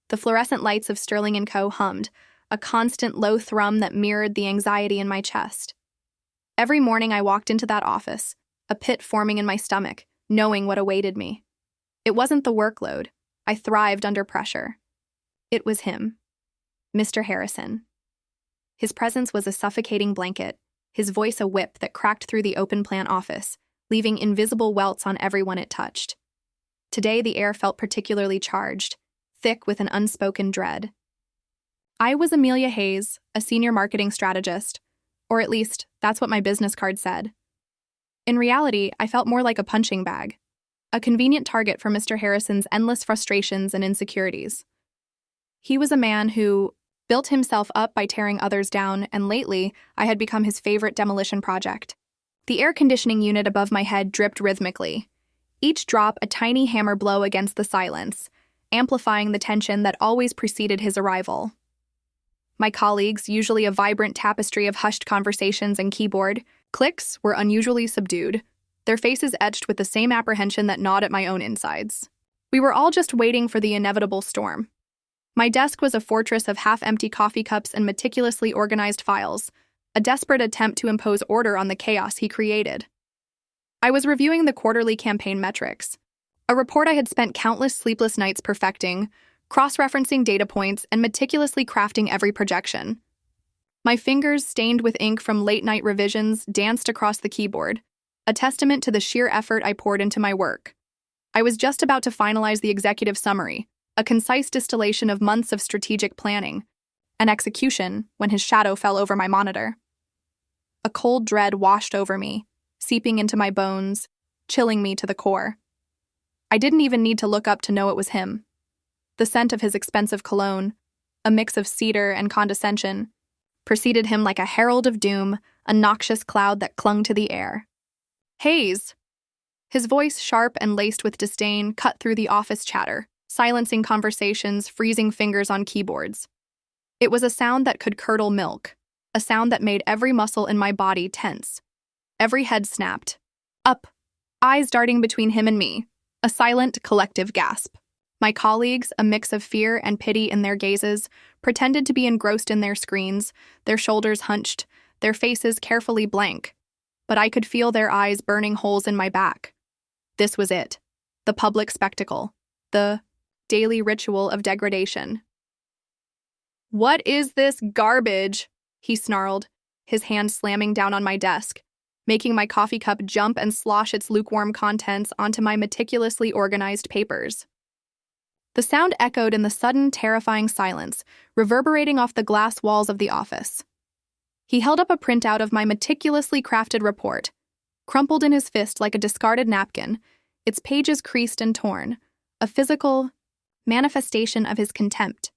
The fluorescent lights of Sterling & Co. hummed, a constant low thrum that mirrored the anxiety in my chest. Every morning I walked into that office, a pit forming in my stomach, knowing what awaited me. It wasn't the workload. I thrived under pressure. It was him, Mr. Harrison. His presence was a suffocating blanket, his voice a whip that cracked through the open plan office, leaving invisible welts on everyone it touched. Today the air felt particularly charged, thick with an unspoken dread. I was Amelia Hayes, a senior marketing strategist, or at least that's what my business card said. In reality, I felt more like a punching bag, a convenient target for Mr. Harrison's endless frustrations and insecurities. He was a man who built himself up by tearing others down, and lately, I had become his favorite demolition project. The air conditioning unit above my head dripped rhythmically, each drop a tiny hammer blow against the silence, amplifying the tension that always preceded his arrival. My colleagues, usually a vibrant tapestry of hushed conversations and keyboard clicks, were unusually subdued, their faces etched with the same apprehension that gnawed at my own insides. We were all just waiting for the inevitable storm. My desk was a fortress of half-empty coffee cups and meticulously organized files, a desperate attempt to impose order on the chaos he created. I was reviewing the quarterly campaign metrics, a report I had spent countless sleepless nights perfecting, cross-referencing data points and meticulously crafting every projection. My fingers, stained with ink from late-night revisions, danced across the keyboard, a testament to the sheer effort I poured into my work. I was just about to finalize the executive summary, a concise distillation of months of strategic planning and execution, when his shadow fell over my monitor. A cold dread washed over me, seeping into my bones, chilling me to the core. I didn't even need to look up to know it was him. The scent of his expensive cologne, a mix of cedar and condescension, preceded him like a herald of doom, a noxious cloud that clung to the air. "Hayes!" His voice, sharp and laced with disdain, cut through the office chatter, silencing conversations, freezing fingers on keyboards. It was a sound that could curdle milk, a sound that made every muscle in my body tense. Every head snapped. Up, eyes darting between him and me, a silent, collective gasp. My colleagues, a mix of fear and pity in their gazes, pretended to be engrossed in their screens, their shoulders hunched, their faces carefully blank. But I could feel their eyes burning holes in my back. This was it. The public spectacle. The daily ritual of degradation. "What is this garbage?" he snarled, his hand slamming down on my desk, making my coffee cup jump and slosh its lukewarm contents onto my meticulously organized papers. The sound echoed in the sudden, terrifying silence, reverberating off the glass walls of the office. He held up a printout of my meticulously crafted report, crumpled in his fist like a discarded napkin, its pages creased and torn, a physical manifestation of his contempt.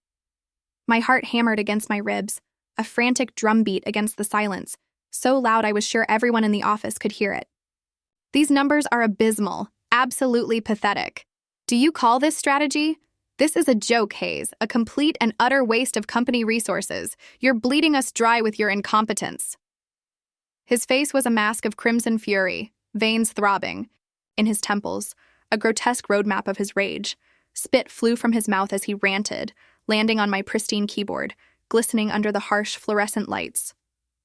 My heart hammered against my ribs, a frantic drumbeat against the silence, so loud I was sure everyone in the office could hear it. "These numbers are abysmal, absolutely pathetic. Do you call this strategy? This is a joke, Hayes, a complete and utter waste of company resources. You're bleeding us dry with your incompetence." His face was a mask of crimson fury, veins throbbing. In his temples, a grotesque roadmap of his rage. Spit flew from his mouth as he ranted, landing on my pristine keyboard, glistening under the harsh fluorescent lights.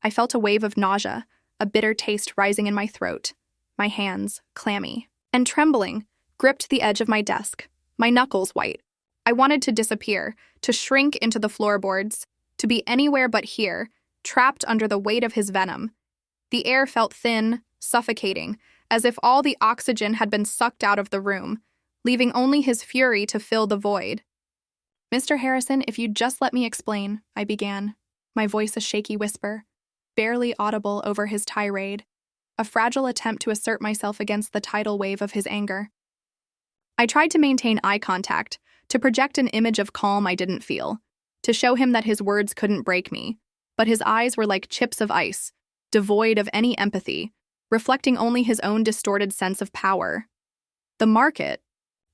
I felt a wave of nausea, a bitter taste rising in my throat. My hands, clammy and trembling, gripped the edge of my desk, my knuckles white. I wanted to disappear, to shrink into the floorboards, to be anywhere but here, trapped under the weight of his venom. The air felt thin, suffocating, as if all the oxygen had been sucked out of the room, leaving only his fury to fill the void. "Mr. Harrison, if you'd just let me explain," I began, my voice a shaky whisper, barely audible over his tirade, a fragile attempt to assert myself against the tidal wave of his anger. I tried to maintain eye contact, to project an image of calm I didn't feel, to show him that his words couldn't break me, but his eyes were like chips of ice, devoid of any empathy, reflecting only his own distorted sense of power. The market.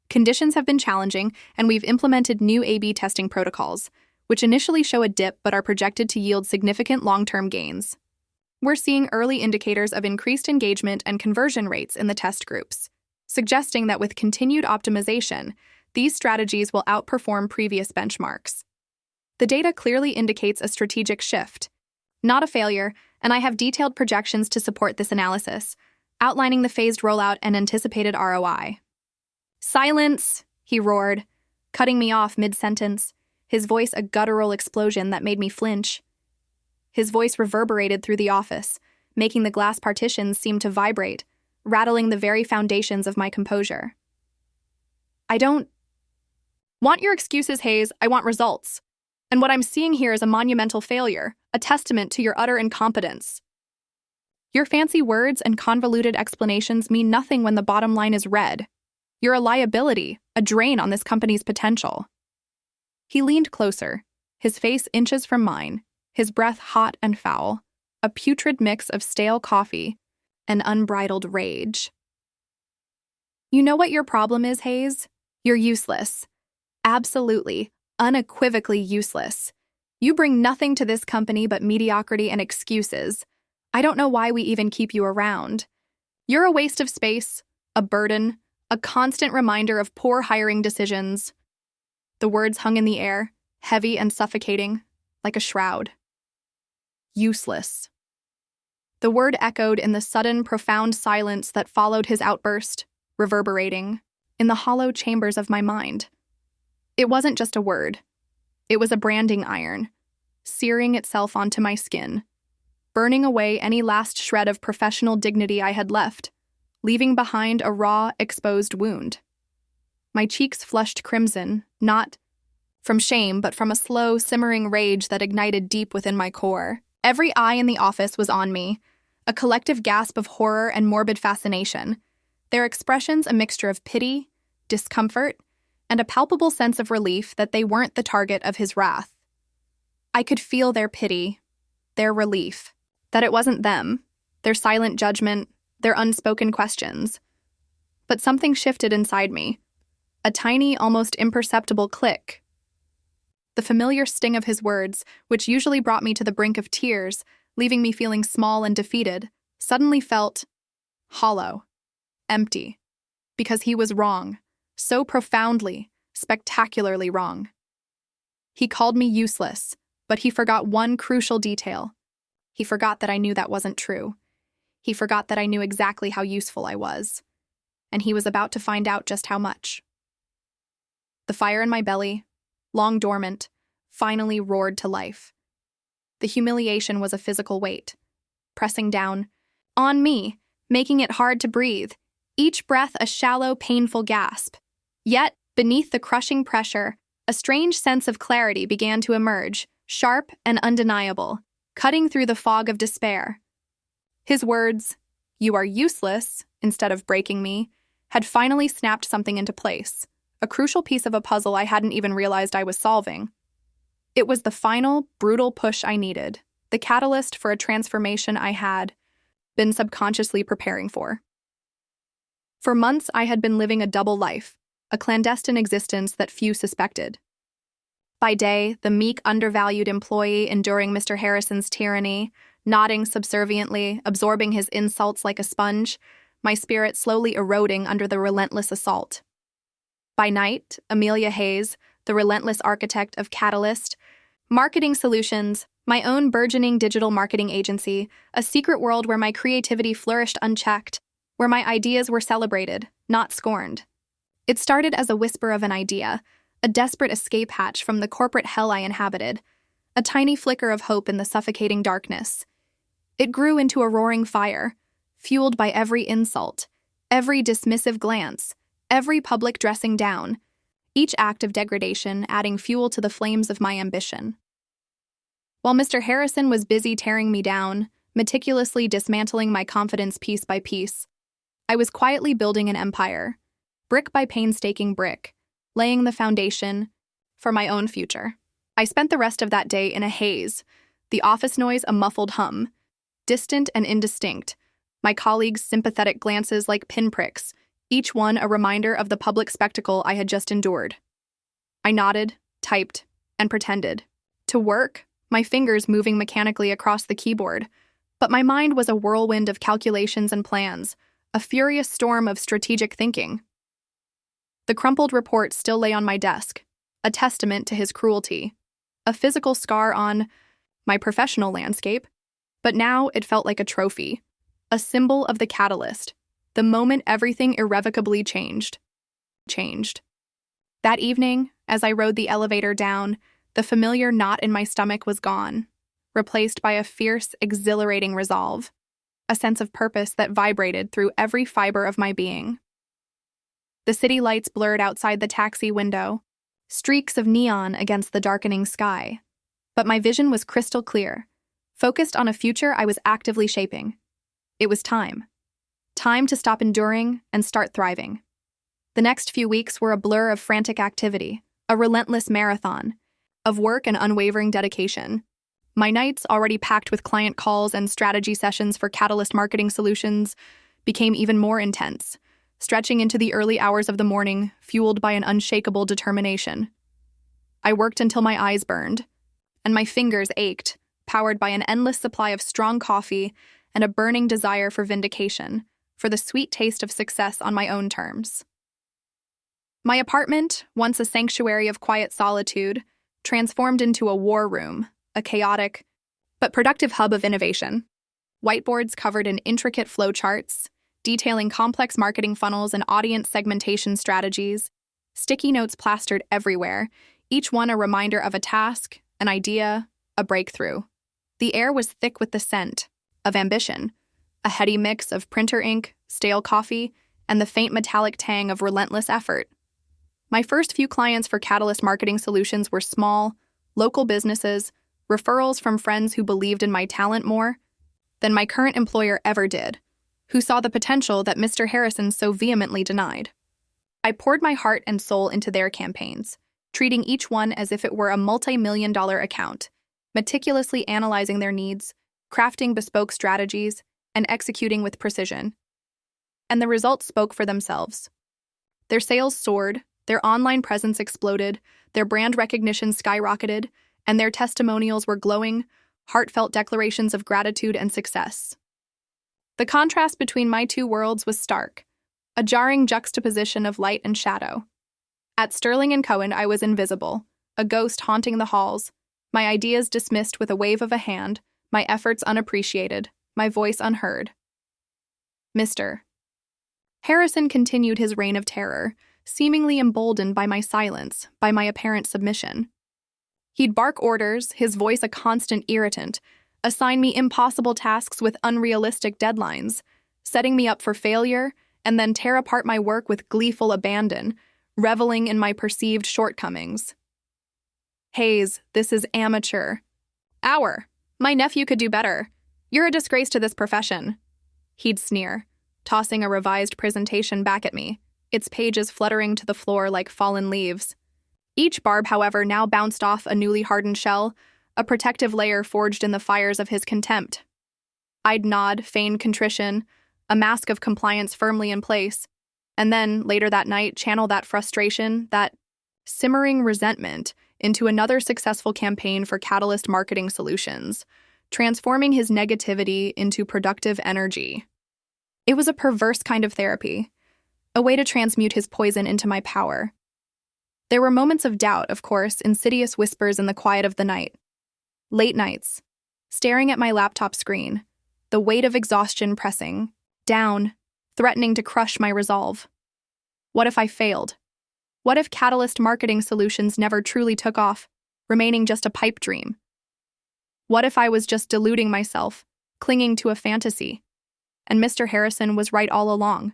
Conditions have been challenging, and we've implemented new A/B testing protocols, which initially show a dip but are projected to yield significant long-term gains. We're seeing early indicators of increased engagement and conversion rates in the test groups, suggesting that with continued optimization, These strategies will outperform previous benchmarks. The data clearly indicates a strategic shift, not a failure, and I have detailed projections to support this analysis, outlining the phased rollout and anticipated ROI. "Silence!" he roared, cutting me off mid-sentence, his voice a guttural explosion that made me flinch. His voice reverberated through the office, making the glass partitions seem to vibrate, rattling the very foundations of my composure. "I don't want your excuses, Hayes. I want results. And what I'm seeing here is a monumental failure, a testament to your utter incompetence. Your fancy words and convoluted explanations mean nothing when the bottom line is red. You're a liability, a drain on this company's potential." He leaned closer, his face inches from mine, his breath hot and foul, a putrid mix of stale coffee and unbridled rage. "You know what your problem is, Hayes? You're useless. Absolutely, unequivocally useless. You bring nothing to this company but mediocrity and excuses. I don't know why we even keep you around. You're a waste of space, a burden, a constant reminder of poor hiring decisions." The words hung in the air, heavy and suffocating, like a shroud. Useless. The word echoed in the sudden, profound silence that followed his outburst, reverberating in the hollow chambers of my mind. It wasn't just a word. It was a branding iron, searing itself onto my skin, burning away any last shred of professional dignity I had left, leaving behind a raw, exposed wound. My cheeks flushed crimson, not from shame, but from a slow, simmering rage that ignited deep within my core. Every eye in the office was on me, a collective gasp of horror and morbid fascination, their expressions a mixture of pity, discomfort, and a palpable sense of relief that they weren't the target of his wrath. I could feel their pity, their relief, that it wasn't them, their silent judgment, their unspoken questions. But something shifted inside me, a tiny, almost imperceptible click. The familiar sting of his words, which usually brought me to the brink of tears, leaving me feeling small and defeated, suddenly felt hollow, empty, because he was wrong, so profoundly, spectacularly wrong. He called me useless, but he forgot one crucial detail. He forgot that I knew that wasn't true. He forgot that I knew exactly how useful I was, and he was about to find out just how much. The fire in my belly, long dormant, finally roared to life. The humiliation was a physical weight, pressing down on me, making it hard to breathe, each breath a shallow, painful gasp. Yet, beneath the crushing pressure, a strange sense of clarity began to emerge, sharp and undeniable, cutting through the fog of despair. His words, "You are useless," instead of breaking me, had finally snapped something into place, a crucial piece of a puzzle I hadn't even realized I was solving. It was the final, brutal push I needed, the catalyst for a transformation I had been subconsciously preparing for. For months, I had been living a double life, a clandestine existence that few suspected. By day, the meek, undervalued employee enduring Mr. Harrison's tyranny, nodding subserviently, absorbing his insults like a sponge, my spirit slowly eroding under the relentless assault. By night, Amelia Hayes, the relentless architect of Catalyst, Marketing Solutions, my own burgeoning digital marketing agency, a secret world where my creativity flourished unchecked, where my ideas were celebrated, not scorned. It started as a whisper of an idea, a desperate escape hatch from the corporate hell I inhabited, a tiny flicker of hope in the suffocating darkness. It grew into a roaring fire, fueled by every insult, every dismissive glance, every public dressing down, each act of degradation adding fuel to the flames of my ambition. While Mr. Harrison was busy tearing me down, meticulously dismantling my confidence piece by piece, I was quietly building an empire, brick by painstaking brick, laying the foundation for my own future. I spent the rest of that day in a haze, the office noise a muffled hum, distant and indistinct, my colleagues' sympathetic glances like pinpricks, each one a reminder of the public spectacle I had just endured. I nodded, typed, and pretended to work, my fingers moving mechanically across the keyboard, but my mind was a whirlwind of calculations and plans, a furious storm of strategic thinking. The crumpled report still lay on my desk, a testament to his cruelty, a physical scar on my professional landscape, but now it felt like a trophy, a symbol of the catalyst, the moment everything irrevocably changed. That evening, as I rode the elevator down, the familiar knot in my stomach was gone, replaced by a fierce, exhilarating resolve, a sense of purpose that vibrated through every fiber of my being. The city lights blurred outside the taxi window, streaks of neon against the darkening sky, but my vision was crystal clear, focused on a future I was actively shaping. It was time. Time to stop enduring and start thriving. The next few weeks were a blur of frantic activity, a relentless marathon, of work and unwavering dedication. My nights, already packed with client calls and strategy sessions for Catalyst Marketing Solutions, became even more intense, stretching into the early hours of the morning, fueled by an unshakable determination. I worked until my eyes burned, and my fingers ached, powered by an endless supply of strong coffee and a burning desire for vindication, for the sweet taste of success on my own terms. My apartment, once a sanctuary of quiet solitude, transformed into a war room, a chaotic but productive hub of innovation. Whiteboards covered in intricate flowcharts, detailing complex marketing funnels and audience segmentation strategies, sticky notes plastered everywhere, each one a reminder of a task, an idea, a breakthrough. The air was thick with the scent of ambition, a heady mix of printer ink, stale coffee, and the faint metallic tang of relentless effort. My first few clients for Catalyst Marketing Solutions were small, local businesses, referrals from friends who believed in my talent more than my current employer ever did, who saw the potential that Mr. Harrison so vehemently denied. I poured my heart and soul into their campaigns, treating each one as if it were a multi-million-dollar account, meticulously analyzing their needs, crafting bespoke strategies, and executing with precision. And the results spoke for themselves. Their sales soared, their online presence exploded, their brand recognition skyrocketed, and their testimonials were glowing, heartfelt declarations of gratitude and success. The contrast between my two worlds was stark, a jarring juxtaposition of light and shadow. At Sterling & Cohen, I was invisible, a ghost haunting the halls, my ideas dismissed with a wave of a hand, my efforts unappreciated, my voice unheard. Mr. Harrison continued his reign of terror, seemingly emboldened by my silence, by my apparent submission. He'd bark orders, his voice a constant irritant, assign me impossible tasks with unrealistic deadlines, setting me up for failure, and then tear apart my work with gleeful abandon, reveling in my perceived shortcomings. Hayes, this is amateur. My nephew could do better. You're a disgrace to this profession. He'd sneer, tossing a revised presentation back at me, its pages fluttering to the floor like fallen leaves. Each barb, however, now bounced off a newly hardened shell, a protective layer forged in the fires of his contempt. I'd nod, feign contrition, a mask of compliance firmly in place, and then, later that night, channel that frustration, that simmering resentment, into another successful campaign for Catalyst Marketing Solutions, transforming his negativity into productive energy. It was a perverse kind of therapy, a way to transmute his poison into my power. There were moments of doubt, of course, insidious whispers in the quiet of the night. Late nights, staring at my laptop screen, the weight of exhaustion pressing down, threatening to crush my resolve. What if I failed? What if Catalyst Marketing Solutions never truly took off, remaining just a pipe dream? What if I was just deluding myself, clinging to a fantasy, and Mr. Harrison was right all along?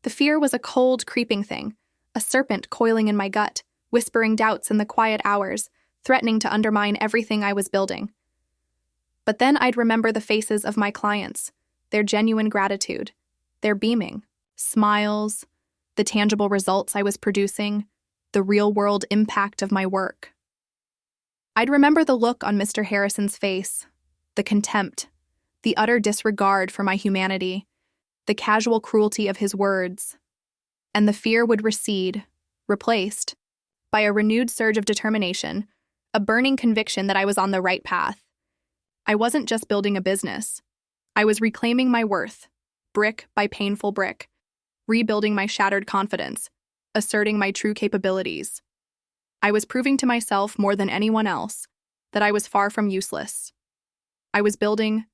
The fear was a cold, creeping thing, a serpent coiling in my gut, whispering doubts in the quiet hours, threatening to undermine everything I was building. But then I'd remember the faces of my clients, their genuine gratitude, their beaming smiles, the tangible results I was producing, the real-world impact of my work. I'd remember the look on Mr. Harrison's face, the contempt, the utter disregard for my humanity, the casual cruelty of his words, and the fear would recede, replaced by a renewed surge of determination, a burning conviction that I was on the right path. I wasn't just building a business. I was reclaiming my worth, brick by painful brick, rebuilding my shattered confidence, asserting my true capabilities. I was proving to myself more than anyone else that I was far from useless. I was building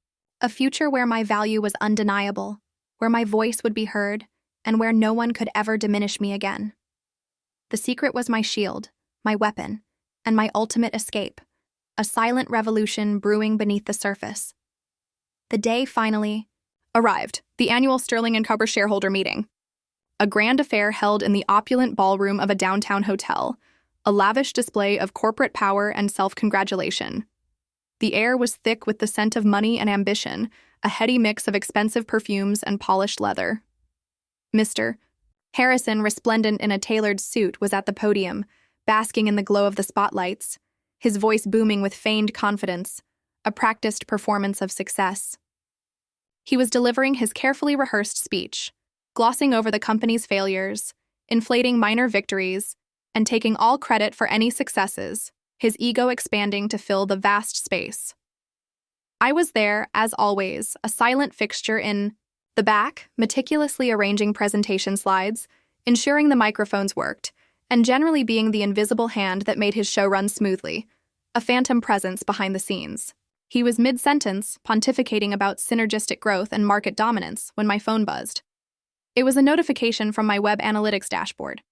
a future where my value was undeniable, where my voice would be heard, and where no one could ever diminish me again. The secret was my shield, my weapon, and my ultimate escape, a silent revolution brewing beneath the surface. The day finally arrived, the annual Sterling & Cooper shareholder meeting. A grand affair held in the opulent ballroom of a downtown hotel, a lavish display of corporate power and self-congratulation. The air was thick with the scent of money and ambition, a heady mix of expensive perfumes and polished leather. Mr. Harrison, resplendent in a tailored suit, was at the podium, basking in the glow of the spotlights, his voice booming with feigned confidence, a practiced performance of success. He was delivering his carefully rehearsed speech, glossing over the company's failures, inflating minor victories, and taking all credit for any successes, his ego expanding to fill the vast space. I was there, as always, a silent fixture in the back, meticulously arranging presentation slides, ensuring the microphones worked, and generally being the invisible hand that made his show run smoothly, a phantom presence behind the scenes. He was mid-sentence, pontificating about synergistic growth and market dominance when my phone buzzed. It was a notification from my web analytics dashboard.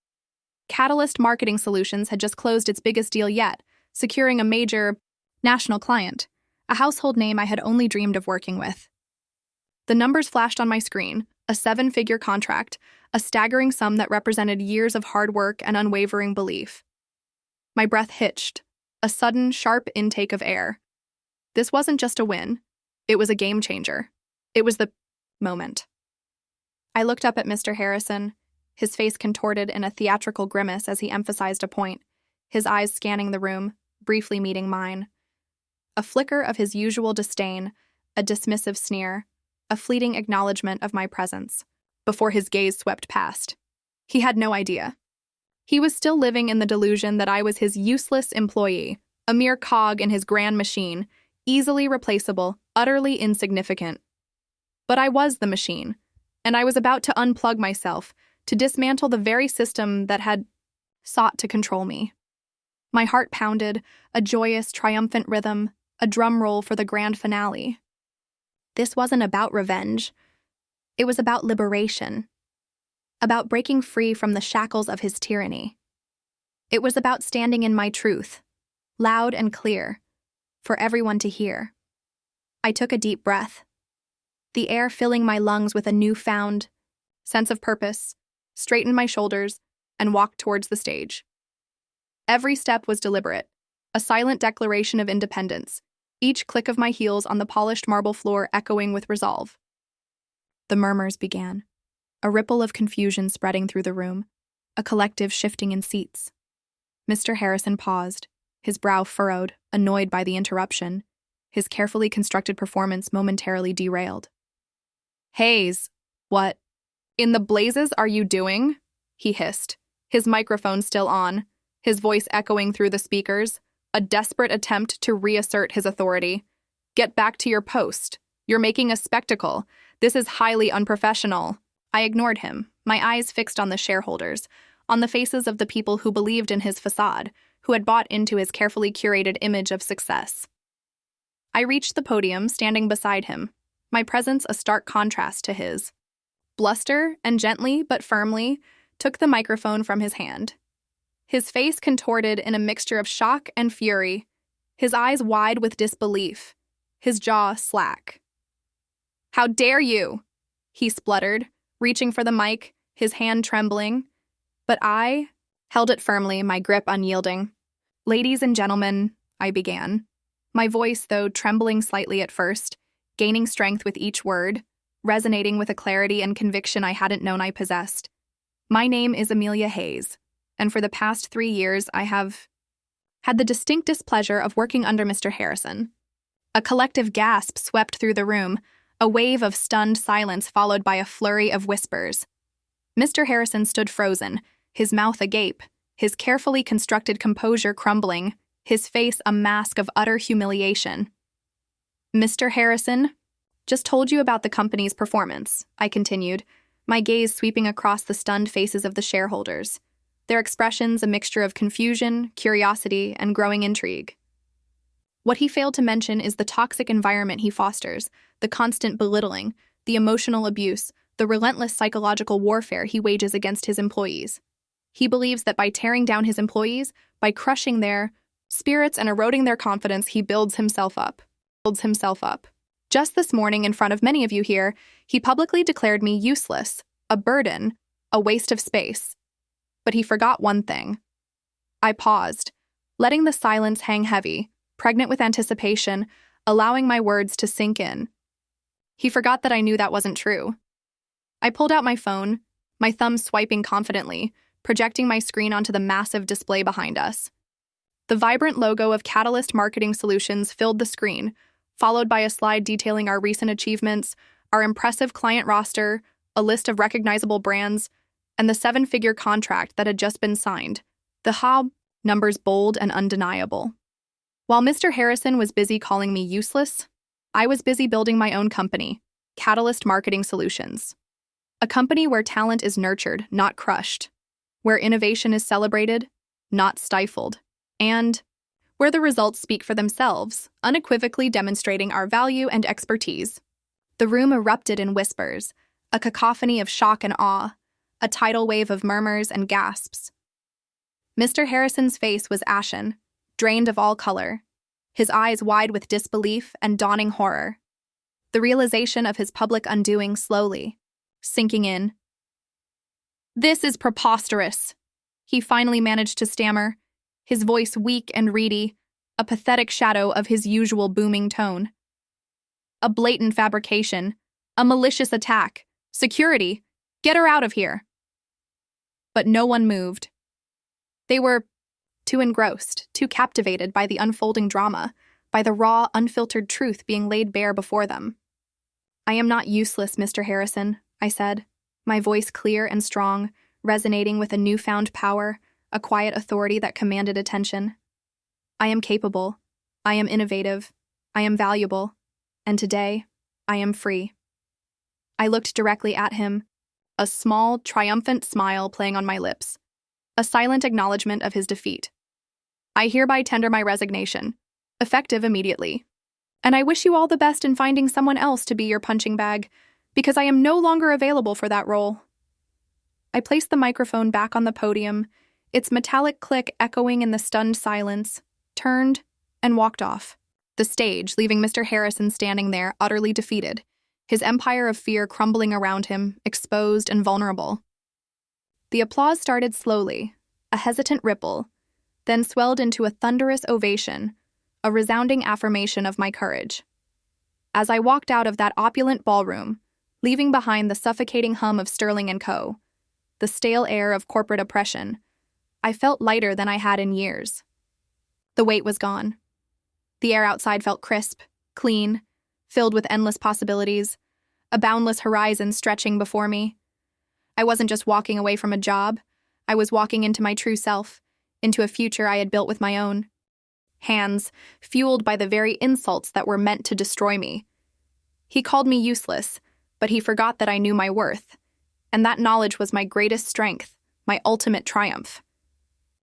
Catalyst Marketing Solutions had just closed its biggest deal yet, securing a major national client, a household name I had only dreamed of working with. The numbers flashed on my screen, a 7-figure contract, a staggering sum that represented years of hard work and unwavering belief. My breath hitched, a sudden, sharp intake of air. This wasn't just a win. It was a game changer. It was the moment. I looked up at Mr. Harrison, his face contorted in a theatrical grimace as he emphasized a point, his eyes scanning the room, briefly meeting mine. A flicker of his usual disdain, a dismissive sneer, a fleeting acknowledgement of my presence, before his gaze swept past. He had no idea. He was still living in the delusion that I was his useless employee, a mere cog in his grand machine, easily replaceable, utterly insignificant. But I was the machine, and I was about to unplug myself, to dismantle the very system that had sought to control me. My heart pounded, a joyous, triumphant rhythm, a drum roll for the grand finale. This wasn't about revenge. It was about liberation. About breaking free from the shackles of his tyranny. It was about standing in my truth, loud and clear, for everyone to hear. I took a deep breath, the air filling my lungs with a newfound sense of purpose, straightened my shoulders, and walked towards the stage. Every step was deliberate, a silent declaration of independence, each click of my heels on the polished marble floor echoing with resolve. The murmurs began, a ripple of confusion spreading through the room, a collective shifting in seats. Mr. Harrison paused, his brow furrowed, annoyed by the interruption, his carefully constructed performance momentarily derailed. "Hayes, what in the blazes are you doing?" he hissed, his microphone still on, his voice echoing through the speakers, a desperate attempt to reassert his authority. "Get back to your post. You're making a spectacle. This is highly unprofessional." I ignored him, my eyes fixed on the shareholders, on the faces of the people who believed in his facade, who had bought into his carefully curated image of success. I reached the podium, standing beside him, my presence a stark contrast to his. Bluster, and gently but firmly, took the microphone from his hand. His face contorted in a mixture of shock and fury, his eyes wide with disbelief, his jaw slack. "How dare you?" he spluttered, reaching for the mic, his hand trembling. But I held it firmly, my grip unyielding. "Ladies and gentlemen," I began, my voice, though trembling slightly at first, gaining strength with each word, resonating with a clarity and conviction I hadn't known I possessed. "My name is Amelia Hayes, and for the past 3 years I have had the distinct displeasure of working under Mr. Harrison." A collective gasp swept through the room, a wave of stunned silence followed by a flurry of whispers. Mr. Harrison stood frozen, his mouth agape, his carefully constructed composure crumbling, his face a mask of utter humiliation. "Mr. Harrison, just told you about the company's performance," I continued, my gaze sweeping across the stunned faces of the shareholders. their expressions a mixture of confusion, curiosity, and growing intrigue. What he failed to mention is the toxic environment he fosters, the constant belittling, the emotional abuse, the relentless psychological warfare he wages against his employees. He believes that by tearing down his employees, by crushing their spirits and eroding their confidence, he builds himself up. Just this morning, in front of many of you here, he publicly declared me useless, a burden, a waste of space. But he forgot one thing. I paused, letting the silence hang heavy, pregnant with anticipation, allowing my words to sink in. He forgot that I knew that wasn't true. I pulled out my phone, my thumb swiping confidently, projecting my screen onto the massive display behind us. The vibrant logo of Catalyst Marketing Solutions filled the screen, followed by a slide detailing our recent achievements, our impressive client roster, a list of recognizable brands, and the 7-figure contract that had just been signed. The numbers bold and undeniable. While Mr. Harrison was busy calling me useless, I was busy building my own company, Catalyst Marketing Solutions. A company where talent is nurtured, not crushed, where innovation is celebrated, not stifled, and where the results speak for themselves, unequivocally demonstrating our value and expertise. The room erupted in whispers, a cacophony of shock and awe, a tidal wave of murmurs and gasps. Mr. Harrison's face was ashen, drained of all color, his eyes wide with disbelief and dawning horror. The realization of his public undoing slowly, sinking in. "This is preposterous," he finally managed to stammer, his voice weak and reedy, a pathetic shadow of his usual booming tone. "A blatant fabrication, a malicious attack. Security, get her out of here." But no one moved. They were too engrossed, too captivated by the unfolding drama, by the raw, unfiltered truth being laid bare before them. "I am not useless, Mr. Harrison," I said, my voice clear and strong, resonating with a newfound power, a quiet authority that commanded attention. "I am capable, I am innovative, I am valuable, and today, I am free." I looked directly at him, a small, triumphant smile playing on my lips, a silent acknowledgement of his defeat. "I hereby tender my resignation, effective immediately. And I wish you all the best in finding someone else to be your punching bag, because I am no longer available for that role." I placed the microphone back on the podium, its metallic click echoing in the stunned silence, turned, and walked off the stage, leaving Mr. Harrison standing there, utterly defeated, his empire of fear crumbling around him, exposed and vulnerable. The applause started slowly, a hesitant ripple, then swelled into a thunderous ovation, a resounding affirmation of my courage. As I walked out of that opulent ballroom, leaving behind the suffocating hum of Sterling & Co., the stale air of corporate oppression, I felt lighter than I had in years. The weight was gone. The air outside felt crisp, clean, filled with endless possibilities, a boundless horizon stretching before me. I wasn't just walking away from a job, I was walking into my true self, into a future I had built with my own hands, fueled by the very insults that were meant to destroy me. He called me useless, but he forgot that I knew my worth, and that knowledge was my greatest strength, my ultimate triumph.